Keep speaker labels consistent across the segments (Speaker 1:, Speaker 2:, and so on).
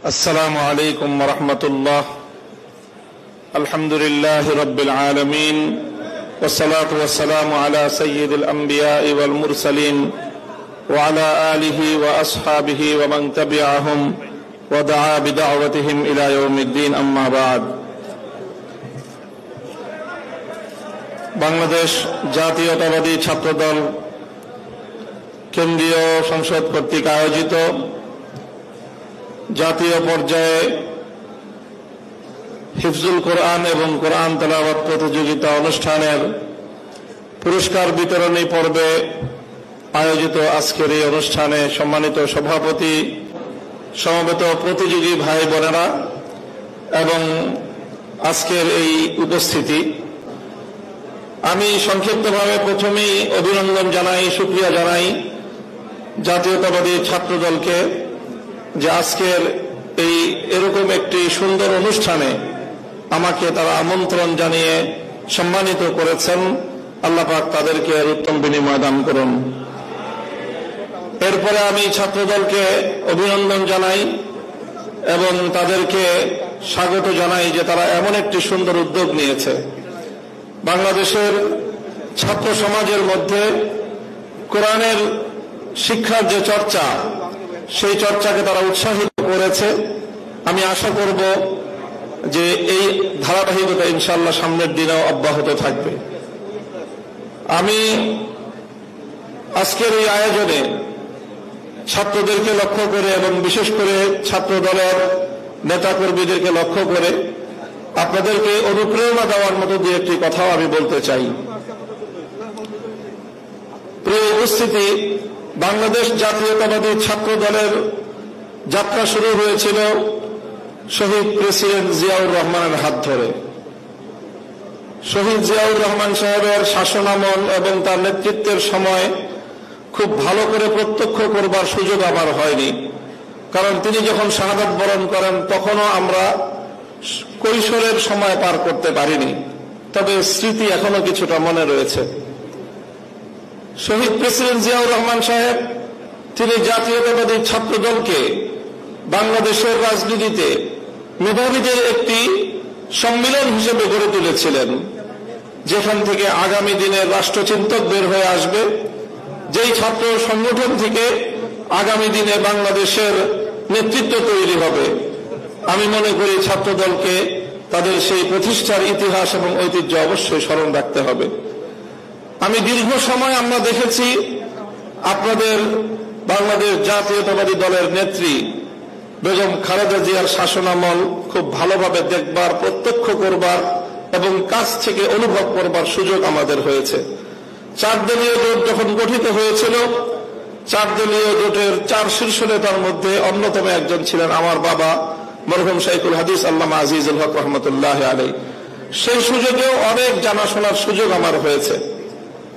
Speaker 1: السلام عليكم ورحمة الله. الحمد لله رب العالمين والصلاة والسلام على سيد الأنبياء والمرسلين وعلى آله وأصحابه ومن تبعهم ودعا بدعوتهم إلى يوم الدين. أما بعد. বাংলাদেশ জাতীয়তাবাদী ছাত্রদল কেন্দ্রীয় সংসদ কর্তৃক আয়োজিত জাতীয় পর্যায়ে হিফজুল কোরআন এবং কোরআন তেলাওয়াত প্রতিযোগিতা অনুষ্ঠানের পুরস্কার বিতরণী পর্বে আয়োজিত আজকের এই অনুষ্ঠানে সম্মানিত সভাপতি, সমবেত প্রতিযোগী ভাই বোনেরা এবং আজকের এই উপস্থিতি, আমি সংক্ষিপ্তভাবে প্রথমেই অভিনন্দন জানাই, শুকরিয়া জানাই জাতীয়তাবাদী ছাত্রদলকে যে আজকের এরকম একটি সুন্দর অনুষ্ঠানে আমাকে তারা আমন্ত্রণ জানিয়ে সম্মানিত করেছেন। আল্লাহ পাক তাদেরকে এর উত্তম বিনিময় দান করুন। এরপরে আমি ছাত্রদলকে অভিনন্দন জানাই এবং তাদেরকে স্বাগত জানাই যে তারা এমন একটি সুন্দর উদ্যোগ নিয়েছে। বাংলাদেশের ছাত্র সমাজের মধ্যে কোরআনের শিক্ষার যে চর্চা, সেই চর্চাকে তারা উৎসাহিত করেছে। আমি আশা করব যে এই ধারাবাহিকতা ইনশাআল্লাহ সামনের দিনেও অব্যাহত থাকবে। আমি আজকের এই আয়োজনে ছাত্রদেরকে লক্ষ্য করে এবং বিশেষ করে ছাত্র দলের নেতাকর্মীদেরকে লক্ষ্য করে আপনাদেরকে অনুপ্রেরণা দেওয়ার মতো দু একটি কথাও আমি বলতে চাই। প্রিয় উপস্থিতি, বাংলাদেশ জাতীয়তাবাদী ছাত্র দলের যাত্রা শুরু হয়েছিল শহীদ প্রেসিডেন্ট জিয়াউর রহমানের হাত ধরে। শহীদ জিয়াউর রহমান সাহেবের শাসনামল এবং তার নেতৃত্বের সময় খুব ভালো করে প্রত্যক্ষ করবার সুযোগ আমার হয়নি, কারণ তিনি যখন শাহাদাত বরণ করেন তখনও আমরা কৈশোরের সময় পার করতে পারিনি, তবে স্মৃতি এখনো কিছুটা মনে রয়েছে। শহীদ প্রেসিডেন্ট জিয়াউর রহমান সাহেব তিনি জাতীয়তাবাদী ছাত্রদলকে বাংলাদেশের রাজনীতিতে মেধাবীদের একটি সম্মিলন হিসেবে গড়ে তুলেছিলেন, যেখান থেকে আগামী দিনের রাষ্ট্রচিন্তক বের হয়ে আসবে, যেই ছাত্র সংগঠন থেকে আগামী দিনে বাংলাদেশের নেতৃত্ব তৈরি হবে। আমি মনে করি ছাত্রদলকে তাদের সেই প্রতিষ্ঠার ইতিহাস এবং ঐতিহ্য অবশ্যই স্মরণ রাখতে হবে। আমি দীর্ঘ সময় আমরা দেখেছি আপনাদের বাংলাদেশ জাতীয়তাবাদী দলের নেত্রী বেগম খালেদা জিয়ার শাসনামল খুব ভালোভাবে দেখবার, প্রত্যক্ষ করবার এবং কাছ থেকে অনুভব করবার সুযোগ আমাদের হয়েছে। 4 দলীয় জোট যখন গঠিত হয়েছিল, 4 দলীয় জোটের 4 শীর্ষ নেতার মধ্যে অন্যতম একজন ছিলেন আমার বাবা মরহুম শাইখুল হাদিস আল্লামা আজিজুল হক রহমতুল্লাহ আলাইহি। সেই সুযোগেও অনেক জানাশোনার সুযোগ আমার হয়েছে।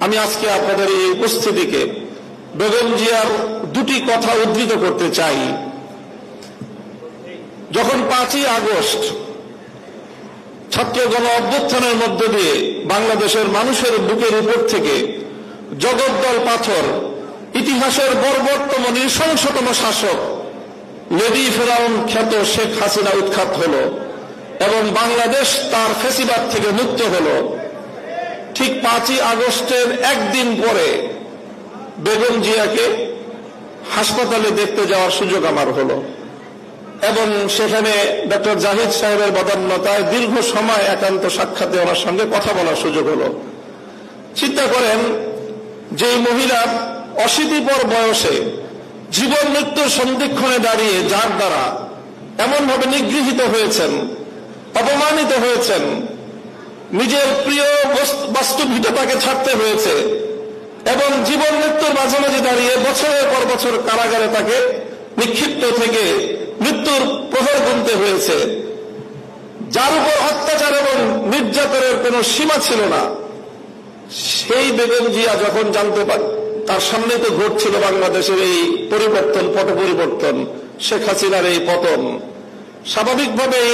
Speaker 1: আমি আজকে আপনাদের এই উপস্থিতিকে বেগম জিয়ার 2টি কথা উদ্ধৃত করতে চাই। যখন 5ই আগস্ট ছাত্র গণ অভ্যুত্থানের মধ্য দিয়ে বাংলাদেশের মানুষের বুকের উপর থেকে জগদ্দল পাথর, ইতিহাসের বর্বরতম নৃশংসতম শাসক লেডি ফেরাউন খ্যাত শেখ হাসিনা উৎখাত হল এবং বাংলাদেশ তার ফ্যাসিবাদ থেকে মুক্ত হল, ঠিক 5ই আগস্টের একদিন পরে বেগম জিয়াকে হাসপাতালে দেখতে যাওয়ার সুযোগ আমার হল এবং সেখানে ডক্টর জাহিদ সাহেবের বদান্যতায় দীর্ঘ সময় একান্ত সাক্ষাতে ওনার সঙ্গে কথা বলার সুযোগ হল। চিন্তা করেন, যে মহিলা 80 পর বয়সে জীবন মৃত্যুর সন্ধিক্ষণে দাঁড়িয়ে যার দ্বারা এমনভাবে নিগৃহীত হয়েছেন, অপমানিত হয়েছেন, নিজের প্রিয় বাস্তুভিটাকে ছাড়তে হয়েছে এবং জীবন মৃত্যুর মাঝামাঝি দাঁড়িয়ে বছরের পর বছর কারাগারে তাকে নিক্ষিপ্ত থেকে মৃত্যুর প্রহর গুনতে হয়েছে, যার উপর অত্যাচার এবং নির্যাতনের কোনো সীমা ছিল না, সেই বেগম জিয়া যখন জানতে পারে তার সামনে তো ঘটছিল বাংলাদেশের এই পরিবর্তন, পট পরিবর্তন, শেখ হাসিনার এই পতন, স্বাভাবিকভাবেই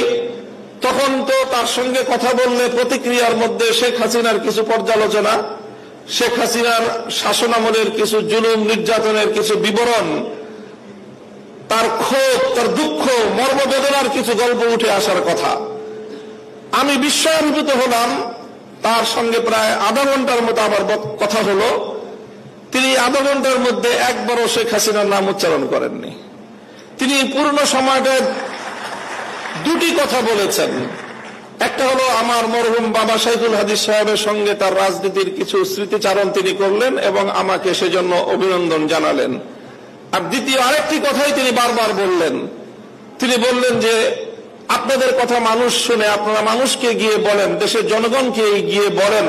Speaker 1: তখন তো তার সঙ্গে কথা বললে প্রতিক্রিয়ার মধ্যে শেখ হাসিনার কিছু পর্যালোচনা, শেখ হাসিনার শাসনামলের কিছু জুলুম নির্যাতনের কিছু বিবরণ তার ক্ষোভ, তার দুঃখ, মর্মবেদনার কিছু গল্প উঠে আসার কথা। আমি বিস্ময়াভিভূত হলাম। তার সঙ্গে প্রায় আধা ঘন্টার মতো আমার কথা হলো। তিনি আধা ঘন্টার মধ্যে একবারও শেখ হাসিনার নাম উচ্চারণ করেননি। তিনি পূর্ণ সময়টা দুটি কথা বলেছেন। একটা হলো আমার মরহুম বাবা সাইফুল হাদিস সাহেবের সঙ্গে তার রাজনীতির কিছু স্মৃতিচারণ তিনি করলেন এবং আমাকে সেজন্য অভিনন্দন জানালেন। আর দ্বিতীয় আরেকটি কথাই তিনি বারবার বললেন। তিনি বললেন যে আপনাদের কথা মানুষ শুনে, আপনারা মানুষকে গিয়ে বলেন, দেশের জনগণকে গিয়ে বলেন,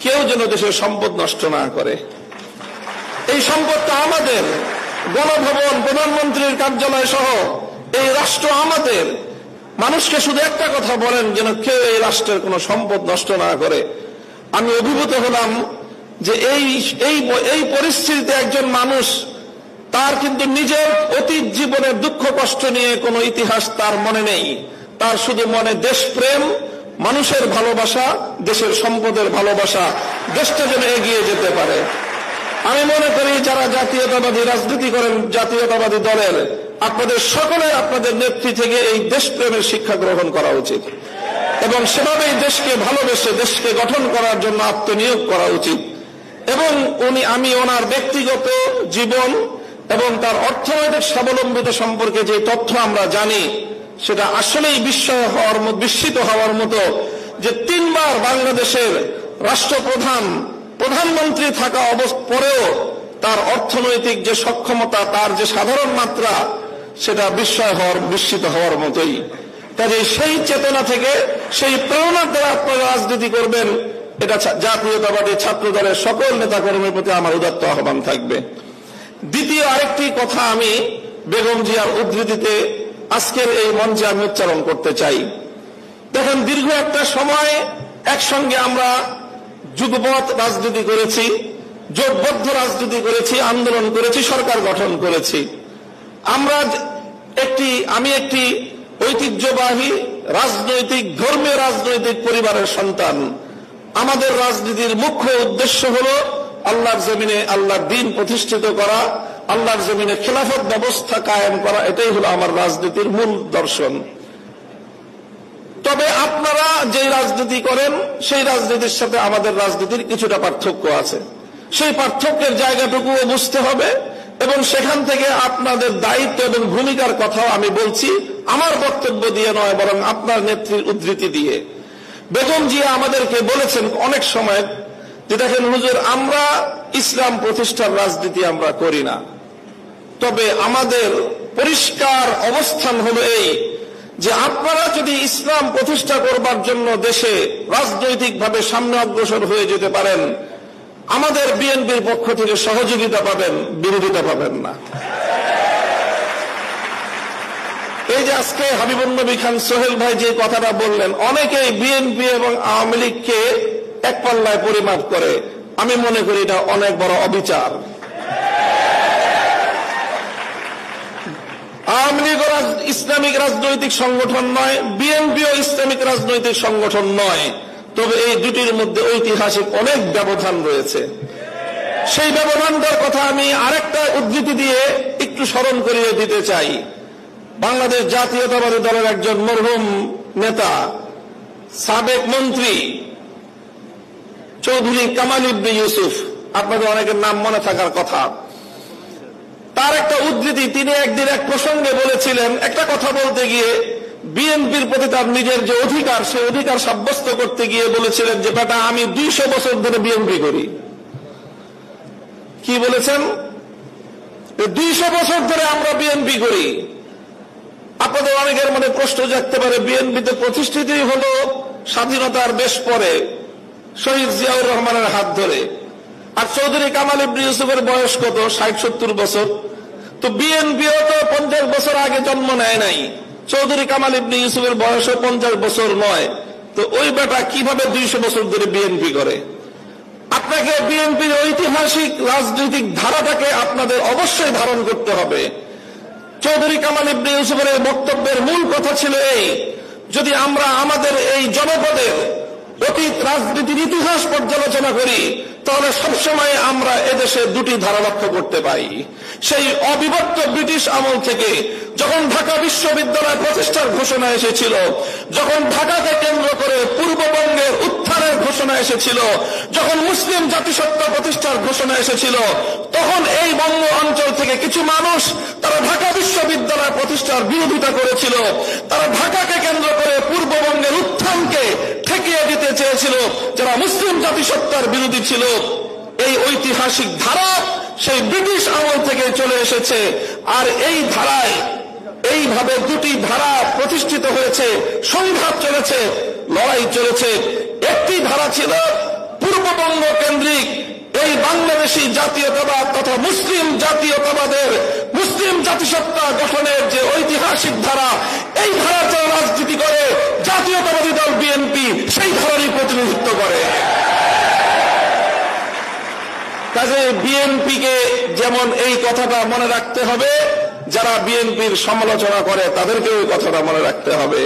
Speaker 1: কেউ যেন দেশের সম্পদ নষ্ট না করে। এই সম্পদটা আমাদের, গণভবন, প্রধানমন্ত্রীর কার্যালয় সহ এই রাষ্ট্র আমাদের। মানুষকে শুধু একটা কথা বলেন, যেন কেউ এই রাষ্ট্রের কোনো সম্পদ নষ্ট না করে। আমি অভিভূত হলাম যে এই পরিস্থিতিতে একজন মানুষ, তার কিন্তু নিজের অতীত জীবনের দুঃখ কষ্ট নিয়ে কোনো ইতিহাস তার মনে নেই। তার শুধু মনে দেশপ্রেম, মানুষের ভালোবাসা, দেশের সম্পদের ভালোবাসা, দেশটা যেন এগিয়ে যেতে পারে। আমি মনে করি যারা জাতীয়তাবাদী রাজনীতি করেন, জাতীয়তাবাদী দলের, আপনাদের সকলের আপনাদের নেত্রী থেকে এই দেশপ্রেমের শিক্ষা গ্রহণ করা উচিত এবং সেভাবেই দেশকে ভালোবেসে দেশকে গঠন করার জন্য আত্মনিয়োগ করা উচিত। এবং আমি ওনার ব্যক্তিগত জীবন এবং তার অর্থনৈতিক স্বাবলম্বিতা সম্পর্কে যে তথ্য আমরা জানি, সেটা আসলেই বিস্মিত হওয়ার মতো যে 3 বার বাংলাদেশের রাষ্ট্রপ্রধান, প্রধানমন্ত্রী থাকা পরেও তার অর্থনৈতিক যে সক্ষমতা, তার যে সাধারণ মাত্রা, সেটা বিস্মিত হওয়ার মতোই। কাজে সেই চেতনা থেকে, সেই প্রেরণার দ্বারা আপনারা রাজনীতি করবেন, এটা জাতীয়তাবাদী ছাত্র দলের সকল নেতাকর্মীর প্রতি আমার উদাত্ত আহ্বান থাকবে। দ্বিতীয় আরেকটি কথা আমি বেগম জিয়ার উদ্ধৃতিতে আজকের এই মঞ্চে আমি উচ্চারণ করতে চাই। দেখেন, দীর্ঘ একটা সময় একসঙ্গে আমরা যুগপৎ রাজনীতি করেছি, জোটবদ্ধ রাজনীতি করেছি, আন্দোলন করেছি, সরকার গঠন করেছি। আমি একটি ঐতিহ্যবাহী রাজনৈতিক, ধর্মীয় রাজনৈতিক পরিবারের সন্তান। আমাদের রাজনীতির মুখ্য উদ্দেশ্য হল আল্লাহর জমিনে আল্লাহর দ্বীন প্রতিষ্ঠিত করা, আল্লাহর জমিনে খেলাফত ব্যবস্থা কায়েম করা। এটাই হলো আমার রাজনীতির মূল দর্শন। তবে আপনারা যে রাজনীতি করেন, সেই রাজনীতির সাথে আমাদের রাজনীতির কিছুটা পার্থক্য আছে। সেই পার্থক্যের জায়গাটুকুও বুঝতে হবে এবং সেখান থেকে আপনাদের দায়িত্ব এবং ভূমিকার কথাও আমি বলছি, আমার বক্তব্য দিয়ে নয়, বরং আপনার নেত্রীর উদ্ধৃতি দিয়ে। বেগম জিয়া আমাদেরকে বলেছেন অনেক সময় যে দেখেন হুজুর, আমরা ইসলাম প্রতিষ্ঠার রাজনীতি আমরা করি না, তবে আমাদের পরিষ্কার অবস্থান হলো এই যে আপনারা যদি ইসলাম প্রতিষ্ঠা করবার জন্য দেশে রাজনৈতিকভাবে সামনে অগ্রসর হয়ে যেতে পারেন, আমাদের বিএনপির পক্ষ থেকে সহযোগিতা পাবেন, বিরোধিতা পাবেন না। এই যে আজকে হাবিবুন নবী খান সোহেল ভাই যে কথাটা বললেন, অনেকেই বিএনপি এবং আওয়ামী লীগকে এক পাল্লায় পরিমাপ করে। আমি মনে করি এটা অনেক বড় অবিচার। আওয়ামী লীগ ইসলামিক রাজনৈতিক সংগঠন নয়, বিএনপিও ইসলামিক রাজনৈতিক সংগঠন নয়, তবে এই দুটির মধ্যে ঐতিহাসিক অনেক ব্যবধান রয়েছে। সেই ব্যবধানটার কথা আমি আরেকটা উদ্ধৃতি দিয়ে একটু স্মরণ করিয়ে দিতে চাই। বাংলাদেশ জাতীয়তাবাদী দলের একজন মরহুম নেতা, সাবেক মন্ত্রী চৌধুরী কামাল ইবনে ইউসুফ, আপনাদের অনেকের নাম মনে থাকার কথা। তার একটা উদ্ধৃতি, তিনি একদিন এক প্রসঙ্গে বলেছিলেন, একটা কথা বলতে গিয়ে বিএনপির প্রতি তার নিজের যে অধিকার, সে অধিকার সাব্যস্ত করতে গিয়ে বলেছিলেন যে বেটা, আমি 200 বছর ধরে বিএনপি করি। কি বলেছেন? 200 বছর ধরে আমরা বিএনপি করি। আপনাদের অনেকের মনে প্রশ্ন জাগতে পারে, বিএনপিতে প্রতিষ্ঠিতই হলো স্বাধীনতার বেশ পরে, শহীদ জিয়াউর রহমানের হাত ধরে। আর চৌধুরী কামাল ইবনে ইউসুফের বয়স কত? 60-70 বছর। তো বিএনপিও তো 50 বছর আগে জন্ম নেয় নাই। চৌধুরী কামাল ইবনে ইউসুফের বয়সও 50 বছর নয়। তো ওই বেটা কিভাবে 200 বছর ধরে বিএনপি করে? আপনাকে বিএনপির ঐতিহাসিক রাজনৈতিক ধারাটাকে আপনাদের অবশ্যই ধারণ করতে হবে। চৌধুরী কামাল ইবনে ইউসুফের বক্তব্যের মূল কথা ছিল এই, যদি আমরা আমাদের এই জনপদের অতীত রাজনীতির ইতিহাস পর্যালোচনা করি, তাহলে সবসময় আমরা এদেশে দুটি ধারা লক্ষ্য করতে পাই। সেই অবিভক্ত ব্রিটিশ আমল থেকে যখন ঢাকা বিশ্ববিদ্যালয় প্রতিষ্ঠার ঘোষণা এসেছিল, যখন ঢাকাকে কেন্দ্র করে পূর্ববঙ্গের উত্থানের ঘোষণা এসেছিল, যখন মুসলিম জাতিসত্তা প্রতিষ্ঠার ঘোষণা এসেছিল, তখন এই বঙ্গ অঞ্চল থেকে কিছু মানুষ তারা ঢাকা বিশ্ববিদ্যালয় প্রতিষ্ঠার বিরোধিতা করেছিল। তারা ঢাকাকে কেন্দ্র করে পূর্ববঙ্গের উত্থানকে ঠেকিয়ে দিতে চেয়েছিল, যারা মুসলিম জাতিসত্তার বিরোধী ছিল। এই ঐতিহাসিক ধারা সেই ব্রিটিশ আমল থেকে চলে এসেছে। আর এই ধারায় এইভাবে দুটি ধারা প্রতিষ্ঠিত হয়েছে, সংঘাত চলেছে, লড়াই চলেছে। একটি ধারা ছিল পূর্ববঙ্গ কেন্দ্রিক এই বাংলাদেশী জাতীয়তাবাদ তথা মুসলিম জাতীয়তাবাদের, মুসলিম জাতিসত্তা গঠনের যে ঐতিহাসিক ধারা, এই ধারা যারা রাজনীতি করে জাতীয়তাবাদী দল বিএনপি সেই ধারারই প্রতিনিধিত্ব করে। কাজে বিএনপিকে যেমন এই কথাটা মনে রাখতে হবে, যারা বিএনপির সমালোচনা করে তাদেরকেও এই কথাটা মনে রাখতে হবে।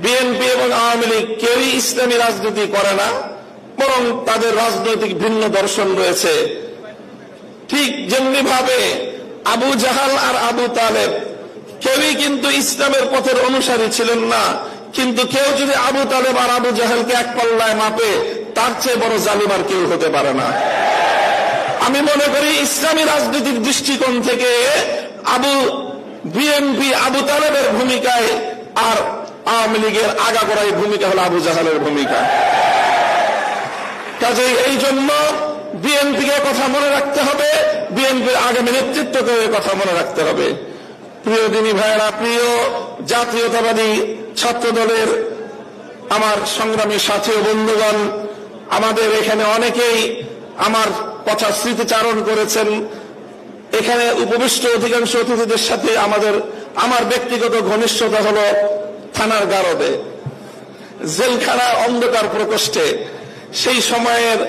Speaker 1: বিএনপি এবং আওয়ামী লীগ কেউই ইসলামী রাজনীতি করে না, বরং তাদের রাজনৈতিক ভিন্ন দর্শন রয়েছে। ঠিক যেমনি ভাবে আবু জাহাল আর আবু তালেব কেউই কিন্তু ইসলামের পথের অনুসারী ছিলেন না, কিন্তু কেউ যদি আবু তালেব আর আবু জাহালকে এক পাল্লায় মাপে, তার চেয়ে বড় জালিম আর কেউ হতে পারে না। আমি মনে করি ইসলামী রাজনীতির দৃষ্টিকোণ থেকে বিএনপি আবু তালেবের ভূমিকায় আর আওয়ামী লীগের আগাগোড়াই ভূমিকা হল আবু জাহালের ভূমিকা। কাজেই এই জন্য বিএনপিকে কথা মনে রাখতে হবে, বিএনপির আগামী নেতৃত্বকে কথা মনে রাখতে হবে। প্রিয় দিনী ভাইয়েরা, প্রিয় জাতীয়তাবাদী ছাত্র দলের আমার সংগ্রামী সাথী ও বন্ধুগণ, আমাদের এখানে অনেকেই আমার কথা স্মৃতিচারণ করেছেন। এখানে উপবিষ্ট অধিকাংশ অতিথিদের সাথে আমার ব্যক্তিগত ঘনিষ্ঠতা হল থানার গারদে, জেলখানা অন্ধকার প্রকোষ্ঠে সেই সময়ের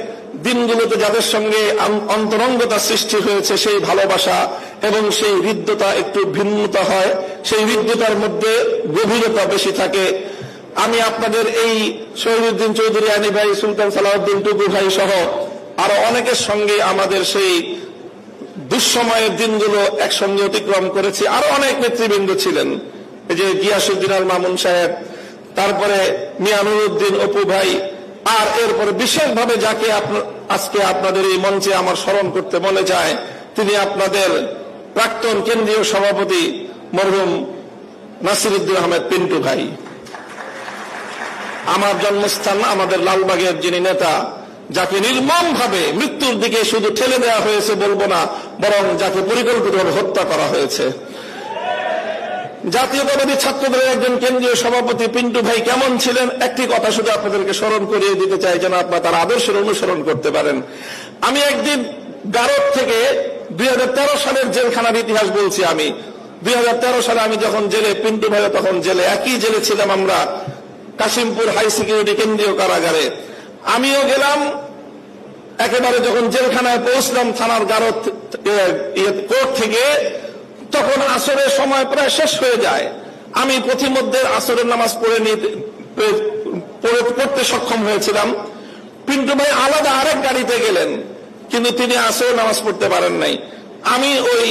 Speaker 1: দিনগুলোতে যাদের সঙ্গে অন্তরঙ্গতা সৃষ্টি হয়েছে, সেই ভালোবাসা এবং সেই হৃদ্যতা একটু ভিন্নতা হয়, সেই হৃদ্যতার মধ্যে গভীরতা বেশি থাকে। আমি আপনাদের এই শহীদুদ্দিন চৌধুরী আনি ভাই, সুলতান সালাউদ্দিন টুকু ভাই সহ আরো অনেকের সঙ্গে আমাদের সেই দুঃসময়ের দিনগুলো একসঙ্গে অতিক্রম করেছি। আরো অনেক নেতৃবৃন্দ ছিলেন, এই যে গিয়াসউদ্দিন আল মামুন সাহেব, তারপরে মিয়া নুরুদ্দিন অপু ভাই, আর এরপরে বিশেষভাবে যাকে আজকে আপনাদের এই মঞ্চে আমার স্মরণ করতে মনে যায়, তিনি আপনাদের প্রাক্তন কেন্দ্রীয় সভাপতি মরহুম নাসিরউদ্দিন আহমেদ পিন্টু ভাই। আমার জন্মস্থান আমাদের লালবাগের যিনি নেতা, যাকে নির্মমভাবে মৃত্যুর দিকে শুধু ঠেলে দেওয়া হয়েছে বলবো না, বরং যাকে পরিকল্পিতভাবে হত্যা করা হয়েছে। জাতীয়তাবাদী ছাত্রদলের একজন কেন্দ্রীয় সভাপতি পিন্টু ভাই কেমন ছিলেন, একটি কথা শুধু আপনাদেরকে স্মরণ করিয়ে দিতে চাই, যেন আপনারা তার আদর্শের অনুসরণ করতে পারেন। আমি একদিন গারদ থেকে 2013 সালের জেলখানার ইতিহাস বলছি। আমি 2013 সালে আমি যখন জেলে, পিন্টু ভাই তখন জেলে, একই জেলে ছিলাম আমরা, কাশিমপুর হাই সিকিউরিটি কেন্দ্রীয় কারাগারে। আমিও গেলাম, একেবারে যখন জেলখানায় পৌঁছলাম থানার গারদ কোর্ট থেকে, তখন আসরের সময় প্রায় শেষ হয়ে যায়। আমি পথিমধ্যে আসরের নামাজ পড়তে সক্ষম হয়েছিলাম। পিন্টু ভাই আলাদা আরেক গাড়িতে গেলেন, কিন্তু তিনি আসরের নামাজ পড়তে পারেন নাই। আমি ওই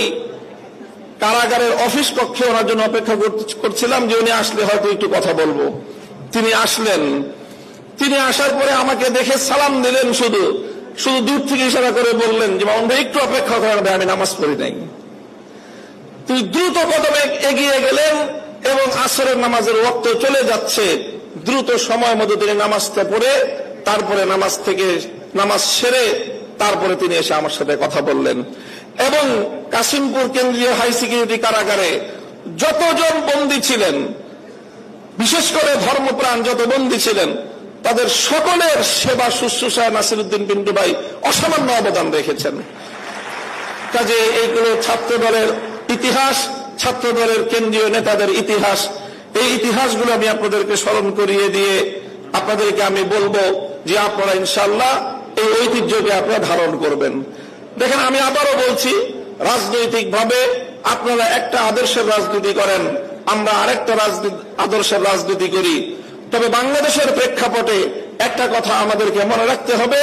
Speaker 1: কারাগারের অফিস কক্ষে ওনার জন্য অপেক্ষা করছিলাম যে উনি আসলে হয়তো একটু কথা বলবো। তিনি আসলেন। তিনি আসার পরে আমাকে দেখে সালাম দিলেন, শুধু দূর থেকে ইশারা করে বললেন যে মামুন ভাই একটু অপেক্ষা করেন, আমি নামাজ পড়ি নাই। তিনি দ্রুত কদমে এগিয়ে গেলেন এবং আসরের নামাজের ওয়াক্ত চলে যাচ্ছে, দ্রুত সময় মতো তিনি নামাজটা পড়ে তারপরে নামাজ সেরে তারপরে তিনি এসে আমার সাথে কথা বললেন। এবং কাশিমপুর কেন্দ্রীয় হাই সিকিউরিটি কারাগারে যতজন বন্দী ছিলেন, বিশেষ করে ধর্মপ্রাণ যত বন্দী ছিলেন, তাদের সকলের সেবা শুশ্রূষায় নাসিরউদ্দিন পিন্টু ভাই অসামান্য অবদান রেখেছেন। কাজে এইগুলো ছাত্র দলের ইতিহাস, ছাত্র দলের কেন্দ্রীয় নেতাদের ইতিহাস। এই ইতিহাসগুলো আমি আপনাদেরকে স্মরণ করিয়ে দিয়ে আপনাদেরকে আমি বলবো যে আপনারা ইনশাআল্লাহ এই ঐতিহ্যকে আপনারা ধারণ করবেন। দেখেন, আমি আবারও বলছি, রাজনৈতিকভাবে আপনারা একটা আদর্শের রাজনীতি করেন, আমরা আরেকটা আদর্শের রাজনীতি করি। তবে বাংলাদেশের প্রেক্ষাপটে একটা কথা আমাদেরকে মনে রাখতে হবে,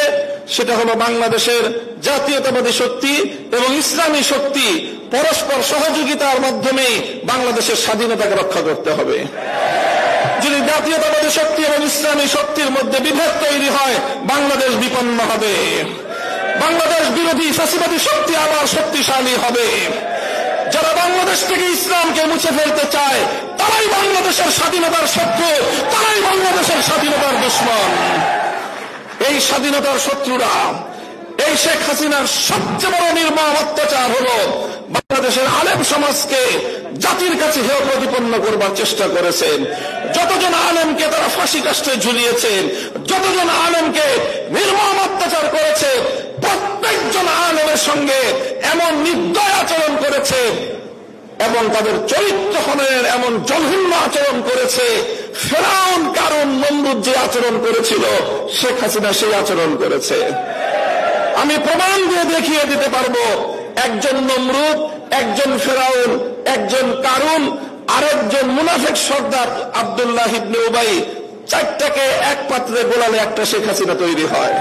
Speaker 1: সেটা হলো বাংলাদেশের জাতীয়তাবাদী শক্তি এবং ইসলামী শক্তি পরস্পর সহযোগিতার মাধ্যমে বাংলাদেশের স্বাধীনতাকে রক্ষা করতে হবে। যদি জাতীয়তাবাদী শক্তি এবং ইসলামী শক্তির মধ্যে বিভেদ তৈরি হয়, বাংলাদেশ বিপন্ন হবে, বাংলাদেশ বিরোধী ফ্যাসিবাদী শক্তি আবার শক্তিশালী হবে। যারা বাংলাদেশ থেকে ইসলামকে মুছে ফেলতে চায় তারাই বাংলাদেশের স্বাধীনতার শত্রু, তারাই বাংলাদেশের স্বাধীনতার দুশমন। এই স্বাধীনতার শত্রুরা এই শেখ হাসিনার সবচেয়ে বড় নির্মম অত্যাচার হলো বাংলাদেশের আলেম সমাজকে জাতির কাছে হেয় প্রতিপন্ন করবার চেষ্টা করেছেন। যতজন আলেমকে তারা ফাঁসি কাষ্ঠে ঝুলিয়েছেন, যতজন আলেমকে নির্মম অত্যাচার করেছে, প্রত্যেকজন আলেমের সঙ্গে এমন নির্দয় আচরণ করেছে এবং তাদের চরিত্র হননের এমন জঘন্য আচরণ করেছে। ফেরাউন কারণ নমরুদ যে আচরণ করেছিল, শেখ হাসিনা সেই আচরণ করেছে। আমি প্রমাণ দিয়ে দেখিয়ে দিতে পারবো, একজন নমরুদ, একজন ফেরাউন, একজন কারুন, আরেকজন মুনাফিক সর্দার আব্দুল্লাহ ইবনে উবাই, চারটাকে এক পাত্রে গোলালে একটা শেখ হাসিনা তৈরি হয়।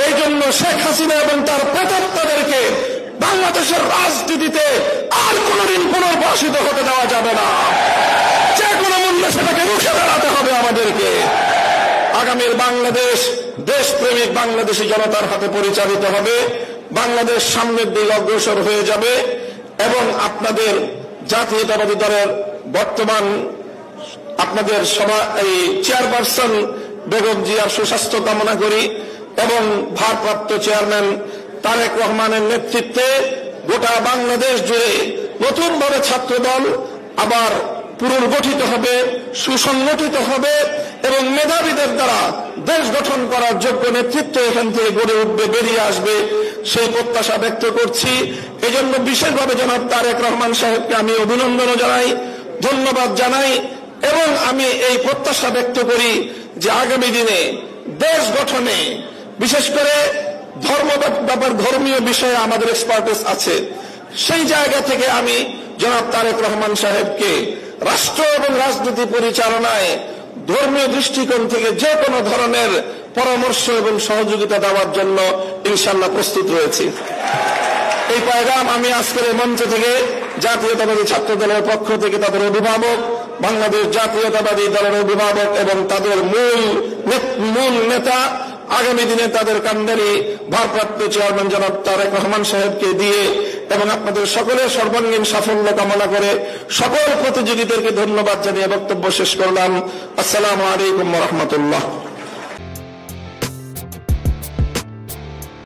Speaker 1: এই জন্য শেখ হাসিনা এবং তার প্রেতাত্মাদেরকে বাংলাদেশের রাজনীতিতে আর কোনদিন পুনর্বাসিত হতে দেওয়া যাবে না। যে কোনো মূল্যে সেটাকে রুখে দাঁড়াতে হবে আমাদেরকে। আগামীর বাংলাদেশ দেশপ্রেমিক বাংলাদেশী জনতার হাতে পরিচালিত হবে। বাংলাদেশ সামনের দিকে অগ্রসর হয়ে যাবে এবং আপনাদের জাতীয়তাবাদী দলের বর্তমান আপনাদের এই চেয়ারপারসন বেগম জিয়ার সুস্বাস্থ্য কামনা করি এবং ভারপ্রাপ্ত চেয়ারম্যান তারেক রহমানের নেতৃত্বে গোটা বাংলাদেশ জুড়ে নতুনভাবে ছাত্রদল আবার পুনর্গঠিত হবে, সুসংগঠিত হবে এবং মেধাবীদের দ্বারা দেশ গঠন করার যোগ্য নেতৃত্ব এখান থেকে গড়ে উঠবে, বেরিয়ে আসবে, সেই প্রত্যাশা ব্যক্ত করছি। এজন্য বিশেষভাবে জনাব তারেক রহমান সাহেবকে আমি অভিনন্দন জানাই, ধন্যবাদ জানাই এবং আমি এই প্রত্যাশা ব্যক্ত করি যে আগামী দিনে দেশ গঠনে বিশেষ করে ধর্মীয় বিষয়ে আমাদের এক্সপার্টিস আছে। সেই জায়গা থেকে আমি জনাব তারেক রহমান সাহেবকে রাষ্ট্র এবং রাজনীতি পরিচালনায় ধর্মীয় দৃষ্টিকোণ থেকে যে কোনো ধরনের পরামর্শ এবং সহযোগিতা দেওয়ার জন্য ইনশাআল্লাহ প্রস্তুত রয়েছি। এই পয়গাম আমি আজকের মঞ্চ থেকে জাতীয়তাবাদী ছাত্র দলের পক্ষ থেকে তাদের অভিভাবক, বাংলাদেশ জাতীয়তাবাদী দলের অভিভাবক এবং তাদের মূল নেতা, আগামী দিনে তাদের কান্ডারি ভারপ্রাপ্ত চেয়ারম্যান জনাব তারেক রহমান সাহেবকে দিয়ে এবং আপনাদের সকলের সর্বাঙ্গীন সাফল্য কামনা করে সকল প্রতিযোগীদেরকে ধন্যবাদ জানিয়ে বক্তব্য শেষ করলাম। আসসালামু আলাইকুম ওয়া রাহমাতুল্লাহ।